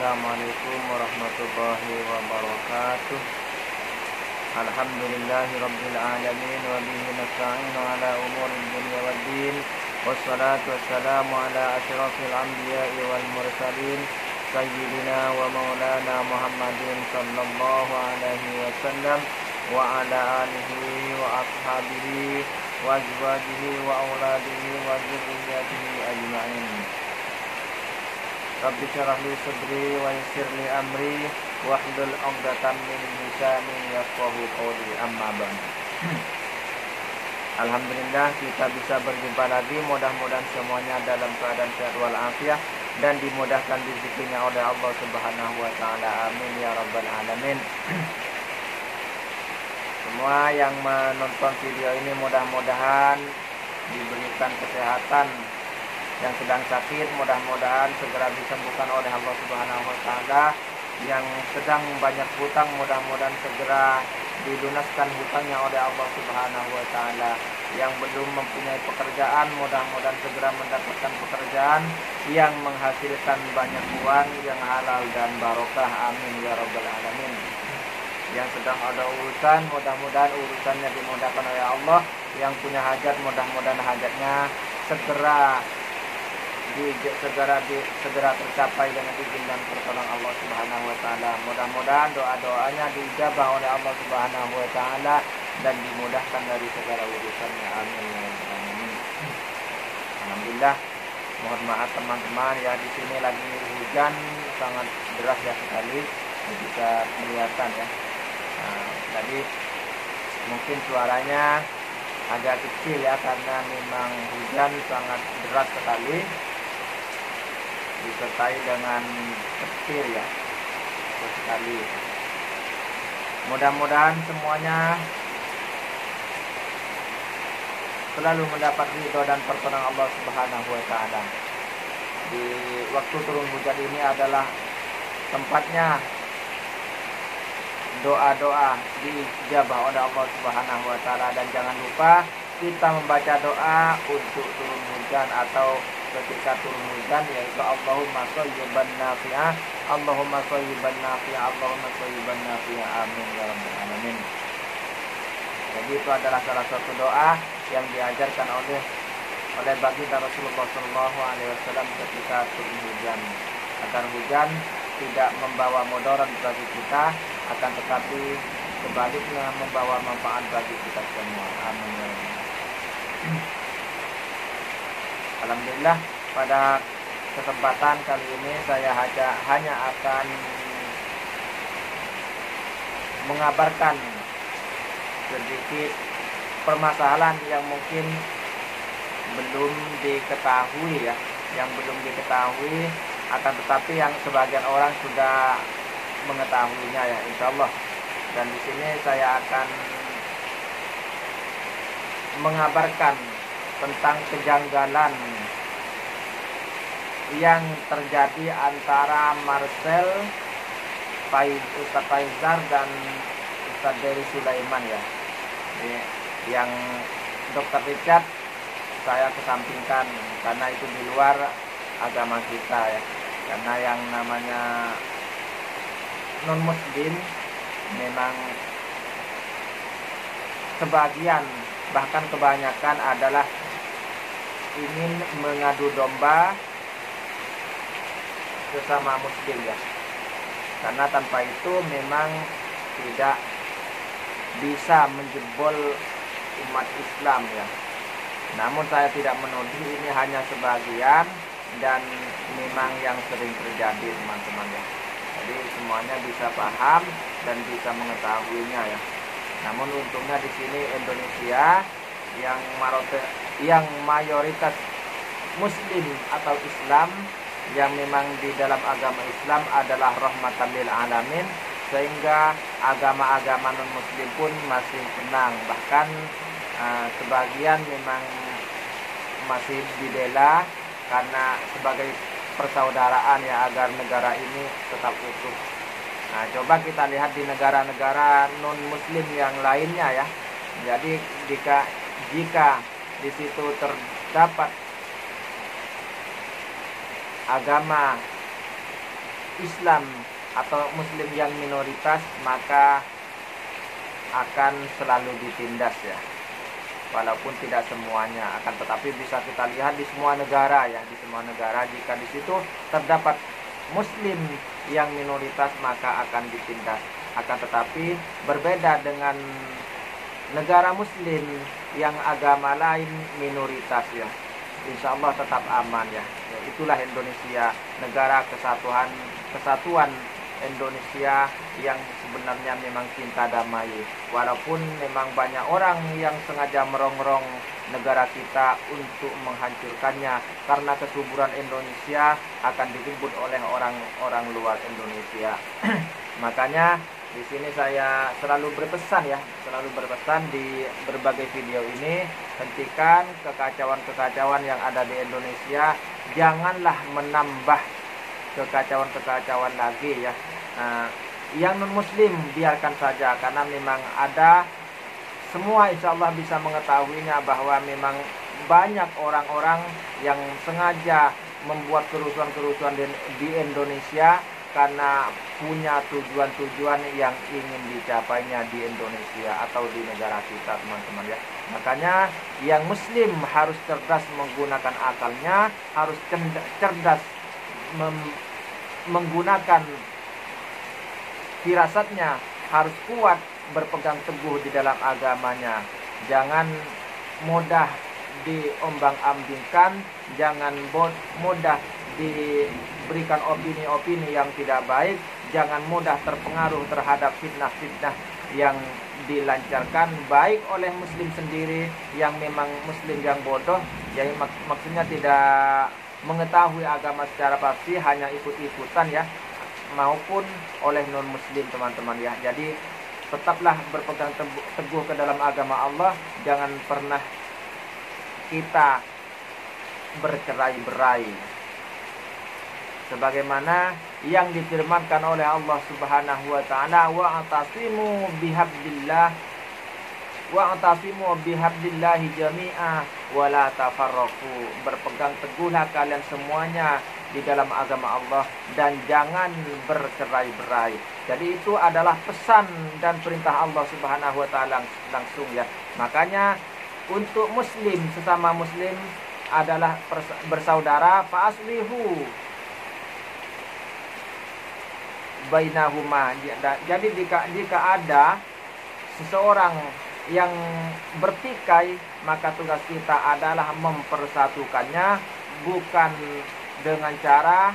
Assalamualaikum warahmatullahi wabarakatuh. Alhamdulillahi rabbil alamin wa bihi nasta'inu ala umuri dunya waddin. Wassalatu wassalamu ala asyrafil anbiya'i wal mursalin sayyidina wa maulana Muhammadin sallallahu alaihi wasallam wa ala alihi wa ashabihi wa azwajihi wa auladihi wa dzurriyyatihi ajma'in. Rabbi syrah li sadri wa yassir li amri wahlul 'uqdatam min lisani yafqahu qawli, amma ba'd. Alhamdulillah kita bisa berjumpa lagi, mudah-mudahan semuanya dalam keadaan sehat walafiat dan dimudahkan rezekinya oleh Allah Subhanahu wa taala. Amin ya rabbal alamin. Semua yang menonton video ini mudah-mudahan diberikan kesehatan. Yang sedang sakit mudah-mudahan segera disembuhkan oleh Allah Subhanahu wa taala. Yang sedang banyak hutang mudah-mudahan segera dilunaskan hutangnya oleh Allah Subhanahu wa taala. Yang belum mempunyai pekerjaan mudah-mudahan segera mendapatkan pekerjaan yang menghasilkan banyak uang yang halal dan barokah. Amin ya rabbal alamin. Yang sedang ada urusan mudah-mudahan urusannya dimudahkan oleh Allah. Yang punya hajat mudah-mudahan hajatnya segera tercapai dengan izin dan pertolongan Allah Subhanahu wa taala. Mudah-mudahan doa-doanya diijabah oleh Allah Subhanahu wa taala dan dimudahkan dari segala urusannya. Amin. Alhamdulillah. Mohon maaf teman-teman ya, di sini lagi hujan sangat deras ya sekali, bisa kelihatan ya. Nah, tadi mungkin suaranya agak kecil ya karena memang hujan sangat deras sekali, disertai dengan petir ya sekali. Mudah-mudahan semuanya selalu mendapat ridho dan pertolongan Allah Subhanahu wa taala. Di waktu turun hujan ini adalah tempatnya doa-doa diijabah oleh Allah Subhanahu wa taala, dan jangan lupa kita membaca doa untuk turun hujan atau ketika turun hujan, yaitu Allahumma shayyiban nafi'ah, Allahumma shayyiban nafi'ah, Allahumma shayyiban nafi'ah. Amin ya rabbal alamin. Jadi itu adalah salah satu doa yang diajarkan oleh baginda Rasulullah sallallahu alaihi wasallam ketika turun hujan, agar hujan tidak membawa mudarat bagi kita, akan tetapi sebaliknya membawa manfaat bagi kita semua. Amin ya rabbal alamin. Alhamdulillah, pada kesempatan kali ini saya hanya akan mengabarkan sedikit permasalahan yang mungkin belum diketahui ya, akan tetapi yang sebagian orang sudah mengetahuinya ya, insya Allah. Dan di sini saya akan mengabarkan tentang kejanggalan yang terjadi antara Marcel, Ustaz Faizar dan Ustaz Dery Sulaiman ya. Yang Dr. Richard saya kesampingkan karena itu di luar agama kita ya. Karena yang namanya non muslim memang sebagian bahkan kebanyakan adalah ingin mengadu domba sesama muslim ya, karena tanpa itu memang tidak bisa menjebol umat Islam ya. Namun saya tidak menuduh, ini hanya sebagian dan memang yang sering terjadi teman-teman ya. Jadi semuanya bisa paham dan bisa mengetahuinya ya. Namun untungnya di sini Indonesia yang mayoritas muslim atau Islam, yang memang di dalam agama Islam adalah rahmatan lil alamin, sehingga agama-agama non muslim pun masih tenang. Bahkan sebagian memang masih dibela karena sebagai persaudaraan ya, agar negara ini tetap utuh. Nah, coba kita lihat di negara-negara non muslim yang lainnya ya. Jadi jika di situ terdapat agama Islam atau muslim yang minoritas, maka akan selalu ditindas ya. Walaupun tidak semuanya, akan tetapi bisa kita lihat di semua negara ya, di semua negara jika di situ terdapat muslim yang minoritas maka akan ditindas. Akan tetapi berbeda dengan negara muslim yang agama lain minoritas ya, insya Allah tetap aman ya. Itulah Indonesia, negara kesatuan Indonesia yang sebenarnya memang cinta damai. Walaupun memang banyak orang yang sengaja merongrong negara kita untuk menghancurkannya, karena kesuburan Indonesia akan direbut oleh orang-orang luar Indonesia. Makanya di sini saya selalu berpesan ya, selalu berpesan di berbagai video ini, hentikan kekacauan-kekacauan yang ada di Indonesia, janganlah menambah kekacauan-kekacauan lagi ya. Yang non muslim biarkan saja, karena memang ada, semua insya Allah bisa mengetahuinya, bahwa memang banyak orang-orang yang sengaja membuat kerusuhan-kerusuhan di Indonesia karena punya tujuan-tujuan yang ingin dicapainya di Indonesia atau di negara kita, teman-teman ya. Makanya yang muslim harus cerdas menggunakan akalnya, harus cerdas menggunakan firasatnya, harus kuat berpegang teguh di dalam agamanya. Jangan mudah diombang-ambingkan, jangan mudah diberikan opini-opini yang tidak baik, jangan mudah terpengaruh terhadap fitnah-fitnah yang dilancarkan baik oleh muslim sendiri yang memang muslim yang bodoh, yang maksudnya tidak mengetahui agama secara pasti, hanya ikut-ikutan ya, maupun oleh non muslim, teman-teman ya. Jadi tetaplah berpegang teguh ke dalam agama Allah, jangan pernah kita bercerai-berai sebagaimana yang difirmankan oleh Allah Subhanahu wa taala, wa'tasimu bihablillahi jami'a wa la tafarraqu. Berpegang teguhlah kalian semuanya di dalam agama Allah dan jangan bercerai-berai. Jadi itu adalah pesan dan perintah Allah Subhanahu wa taala langsung ya. Makanya untuk muslim, sesama muslim adalah bersaudara, fa aslihu bainahuma. Jadi jika ada seseorang yang bertikai, maka tugas kita adalah mempersatukannya, bukan dengan cara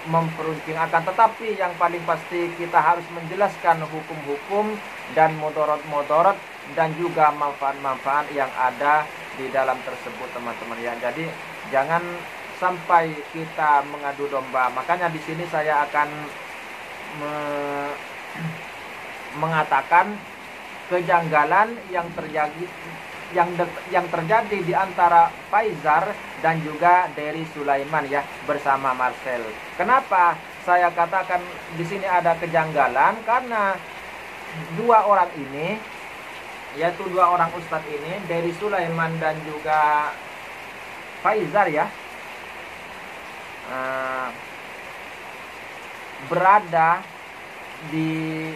memperuncing. Akan tetapi yang paling pasti kita harus menjelaskan hukum-hukum dan mudarat-mudarat dan juga manfaat-manfaat yang ada di dalam tersebut, teman-teman ya. Jadi jangan sampai kita mengadu domba. Makanya di sini saya akan mengatakan kejanggalan yang terjadi di antara Faizar dan juga Dery Sulaiman ya, bersama Marcel. Kenapa saya katakan di sini ada kejanggalan? Karena dua orang ini, yaitu dua orang ustadz ini, Dery Sulaiman dan juga Faizar ya, berada di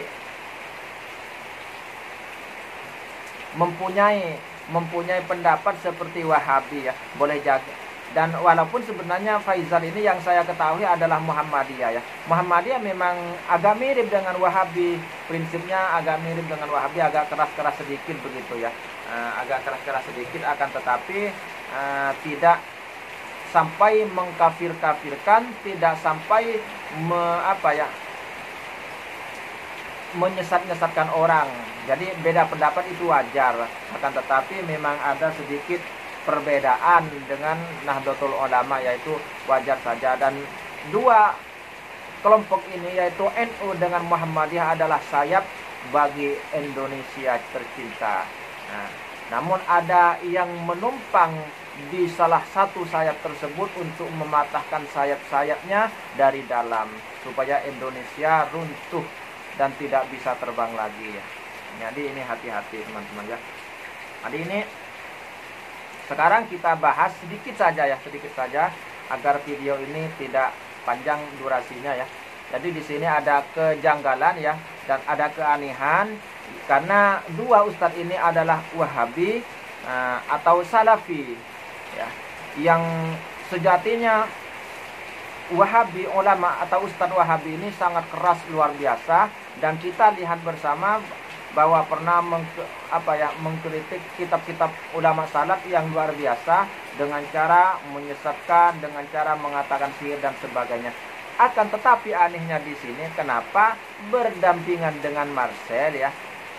mempunyai pendapat seperti Wahabi ya, boleh jadi. Dan walaupun sebenarnya Faizar ini yang saya ketahui adalah Muhammadiyah ya. Muhammadiyah memang agak mirip dengan Wahabi, prinsipnya agak mirip dengan Wahabi, agak keras-keras sedikit begitu ya. Agak keras-keras sedikit, akan tetapi tidak sampai mengkafir-kafirkan, tidak sampai menyesat-nyesatkan orang. Jadi beda pendapat itu wajar, akan tetapi memang ada sedikit perbedaan dengan Nahdlatul Ulama, yaitu wajar saja. Dan dua kelompok ini, yaitu NU dengan Muhammadiyah, adalah sayap bagi Indonesia tercinta. Namun ada yang menumpang di salah satu sayap tersebut untuk mematahkan sayap-sayapnya dari dalam, supaya Indonesia runtuh dan tidak bisa terbang lagi ya. Jadi ini hati-hati teman-teman ya. Jadi ini sekarang kita bahas sedikit saja agar video ini tidak panjang durasinya ya. Jadi di sini ada kejanggalan ya, dan ada keanehan karena dua ustadz ini adalah Wahabi atau Salafi ya, yang sejatinya Wahabi, ulama atau Ustadz Wahabi ini sangat keras luar biasa, dan kita lihat bersama bahwa pernah mengkritik kitab-kitab ulama salaf yang luar biasa dengan cara menyesatkan, dengan cara mengatakan sihir dan sebagainya. Akan tetapi anehnya di sini kenapa berdampingan dengan Marcel ya.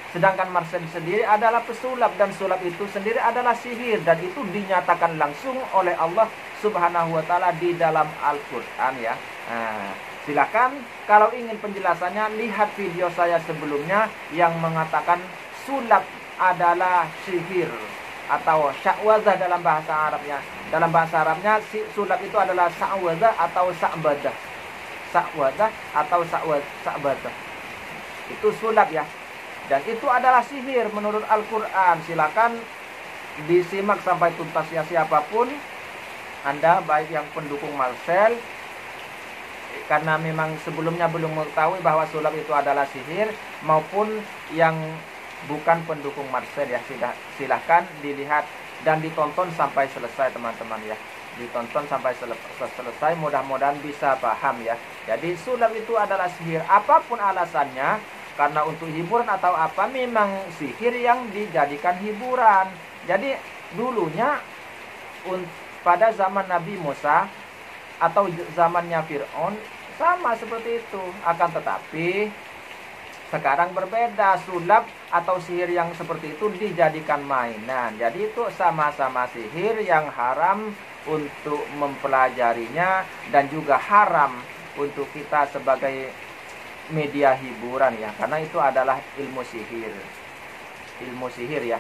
Sedangkan Marcel sendiri adalah pesulap, dan sulap itu sendiri adalah sihir, dan itu dinyatakan langsung oleh Allah Subhanahu wa taala di dalam Al-Qur'an ya. Silakan kalau ingin penjelasannya lihat video saya sebelumnya yang mengatakan sulap adalah sihir atau sya'wazah dalam bahasa Arabnya. Dalam bahasa Arabnya sulap itu adalah sya'wazah atau sa'badah. Sya'wazah atau sa'badah. Itu sulap ya. Dan itu adalah sihir menurut Al-Quran. Silakan disimak sampai tuntas ya, siapapun Anda, baik yang pendukung Marcel, karena memang sebelumnya belum mengetahui bahwa sulap itu adalah sihir, maupun yang bukan pendukung Marcel ya, silahkan dilihat dan ditonton sampai selesai teman-teman ya. Ditonton sampai selesai, mudah-mudahan bisa paham ya. Jadi sulap itu adalah sihir, apapun alasannya, karena untuk hiburan atau apa, memang sihir yang dijadikan hiburan. Jadi dulunya pada zaman Nabi Musa atau zamannya Fir'aun sama seperti itu. Akan tetapi sekarang berbeda, sulap atau sihir yang seperti itu dijadikan mainan. Jadi itu sama-sama sihir yang haram untuk mempelajarinya, dan juga haram untuk kita sebagai media hiburan ya, karena itu adalah ilmu sihir ya.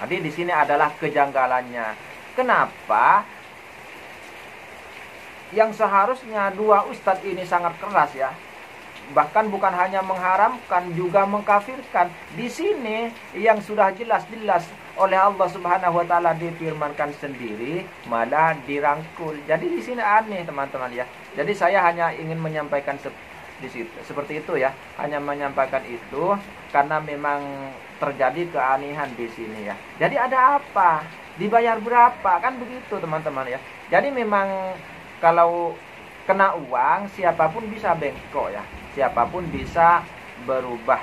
Jadi di sini adalah kejanggalannya. Kenapa yang seharusnya dua ustadz ini sangat keras ya, bahkan bukan hanya mengharamkan, juga mengkafirkan. Di sini yang sudah jelas-jelas oleh Allah Subhanahu wa taala difirmankan sendiri, malah dirangkul. Jadi di sini aneh teman-teman ya. Jadi saya hanya ingin menyampaikan di situ seperti itu ya, hanya menyampaikan itu karena memang terjadi keanehan di sini ya. Jadi ada apa, dibayar berapa, kan begitu teman-teman ya. Jadi memang kalau kena uang, siapapun bisa bengkok ya, siapapun bisa berubah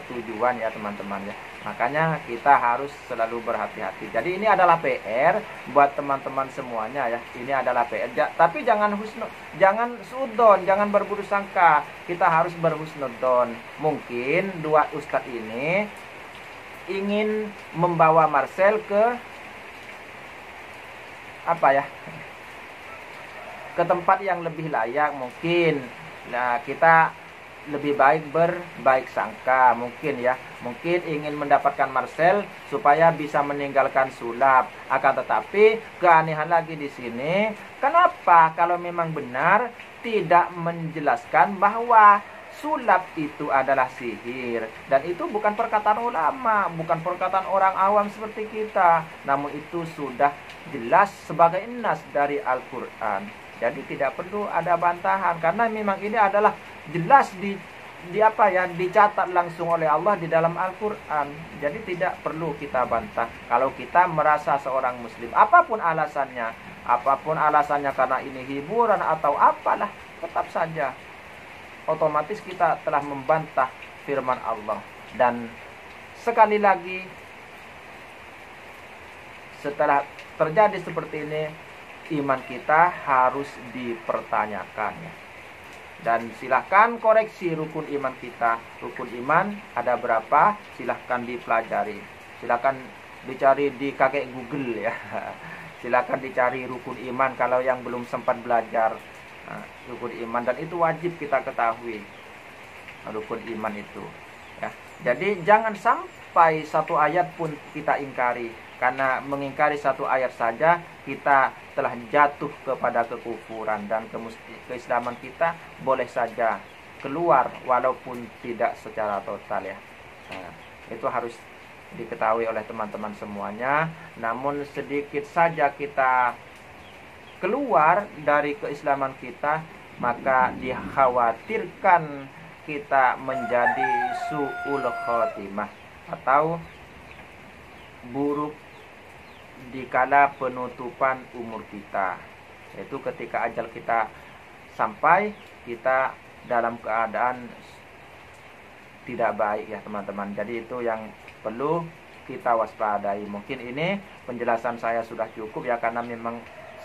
tujuan ya teman-teman ya. Makanya kita harus selalu berhati-hati. Jadi ini adalah PR buat teman-teman semuanya ya. Ini adalah PR. Tapi jangan suudon, jangan berburuk sangka. Kita harus berhusnudon. Mungkin dua ustadz ini ingin membawa Marcel ke ke tempat yang lebih layak mungkin. Nah, kita lebih baik berbaik sangka mungkin ya. Mungkin ingin mendapatkan Marcel supaya bisa meninggalkan sulap. Akan tetapi keanehan lagi di sini, kenapa kalau memang benar tidak menjelaskan bahwa sulap itu adalah sihir, dan itu bukan perkataan ulama, bukan perkataan orang awam seperti kita, namun itu sudah jelas sebagai nas dari Al-Qur'an. Jadi tidak perlu ada bantahan, karena memang ini adalah jelas dicatat langsung oleh Allah di dalam Al-Qur'an. Jadi tidak perlu kita bantah. Kalau kita merasa seorang muslim, apapun alasannya karena ini hiburan atau apalah, tetap saja otomatis kita telah membantah firman Allah. Dan sekali lagi, setelah terjadi seperti ini, iman kita harus dipertanyakan. Dan silahkan koreksi rukun iman kita. Rukun iman ada berapa? Silahkan dipelajari. Silahkan dicari di kakek Google ya. Silahkan dicari rukun iman kalau yang belum sempat belajar rukun iman, dan itu wajib kita ketahui rukun iman itu ya. Jadi jangan sampai satu ayat pun kita ingkari, karena mengingkari satu ayat saja kita telah jatuh kepada kekufuran, dan keislaman kita boleh saja keluar walaupun tidak secara total ya. Nah, itu harus diketahui oleh teman-teman semuanya. Namun sedikit saja kita keluar dari keislaman kita, maka dikhawatirkan kita menjadi su'ul khotimah atau buruk dikala penutupan umur kita, yaitu ketika ajal kita sampai, kita dalam keadaan tidak baik ya teman-teman. Jadi itu yang perlu kita waspadai. Mungkin ini penjelasan saya sudah cukup ya, karena memang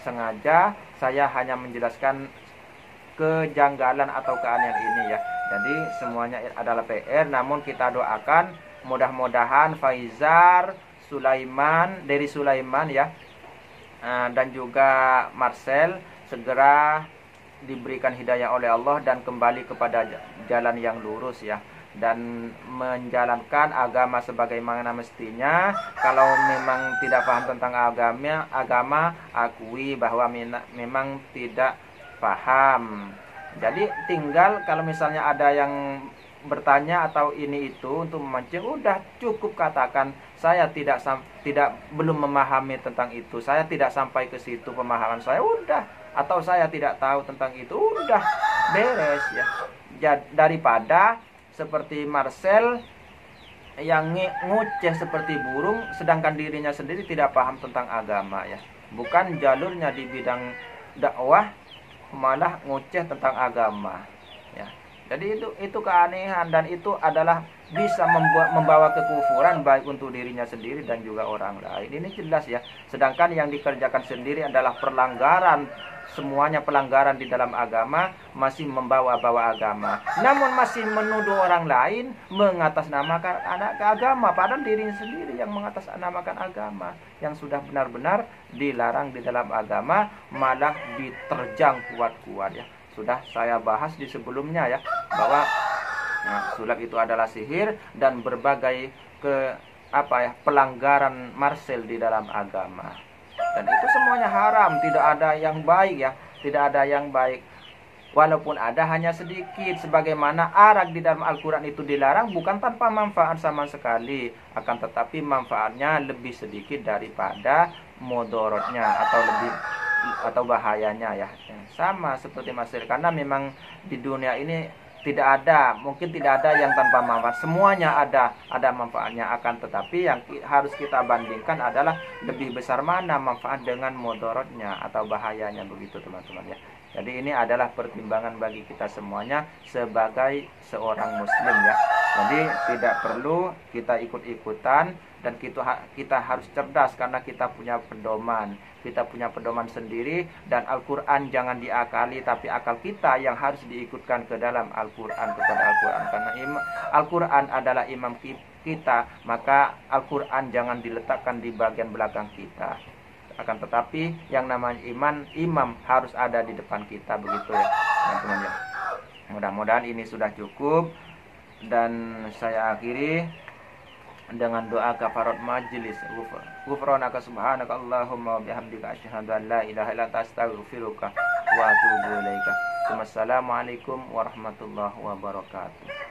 sengaja saya hanya menjelaskan kejanggalan atau keanehan ini ya. Jadi semuanya adalah PR, namun kita doakan mudah-mudahan Faizar, Sulaiman, dari Sulaiman ya, dan juga Marcel segera diberikan hidayah oleh Allah dan kembali kepada jalan yang lurus ya, dan menjalankan agama sebagaimana mestinya. Kalau memang tidak paham tentang agama, akui bahwa memang tidak paham. Jadi tinggal kalau misalnya ada yang bertanya atau ini itu untuk memancing, udah cukup katakan saya belum memahami tentang itu, saya tidak sampai ke situ pemahaman saya, udah, atau saya tidak tahu tentang itu, udah beres ya. Daripada seperti Marcel yang nguceh seperti burung, sedangkan dirinya sendiri tidak paham tentang agama ya, bukan jalurnya di bidang dakwah, malah nguceh tentang agama ya. Jadi itu keanehan, dan itu adalah bisa membawa kekufuran baik untuk dirinya sendiri dan juga orang lain. Ini jelas ya. Sedangkan yang dikerjakan sendiri adalah pelanggaran, semuanya pelanggaran di dalam agama, masih membawa-bawa agama, namun masih menuduh orang lain mengatasnamakan anak agama, padahal dirinya sendiri yang mengatasnamakan agama yang sudah benar-benar dilarang di dalam agama, malah diterjang kuat-kuat ya. Sudah saya bahas di sebelumnya ya, bahwa sulap itu adalah sihir dan berbagai pelanggaran Marcel di dalam agama. Dan itu semuanya haram, tidak ada yang baik ya, tidak ada yang baik. Walaupun ada hanya sedikit, sebagaimana arak di dalam Al-Quran itu dilarang bukan tanpa manfaat sama sekali, akan tetapi manfaatnya lebih sedikit daripada mudorotnya atau bahayanya ya. Sama seperti Masir, karena memang di dunia ini mungkin tidak ada yang tanpa manfaat, semuanya ada manfaatnya, akan tetapi yang harus kita bandingkan adalah lebih besar mana manfaat dengan mudorotnya atau bahayanya, begitu teman-teman ya. Jadi ini adalah pertimbangan bagi kita semuanya sebagai seorang muslim ya. Jadi tidak perlu kita ikut-ikutan, dan kita harus cerdas karena kita punya pedoman. Kita punya pedoman sendiri, dan Al-Quran jangan diakali, tapi akal kita yang harus diikutkan ke dalam Al-Quran, kepada Al-Quran. Karena Al-Quran adalah imam kita, maka Al-Quran jangan diletakkan di bagian belakang kita. Akan tetapi yang namanya imam harus ada di depan kita, begitu ya teman-teman ya. Mudah-mudahan ini sudah cukup, dan saya akhiri dengan doa kafarat majlis. Ghufranaka subhanaka Allahumma wa bihamdika asyhadu an la ilaha illa anta astaghfiruka wa atubu ilaika. Wassalamualaikum warahmatullahi wabarakatuh.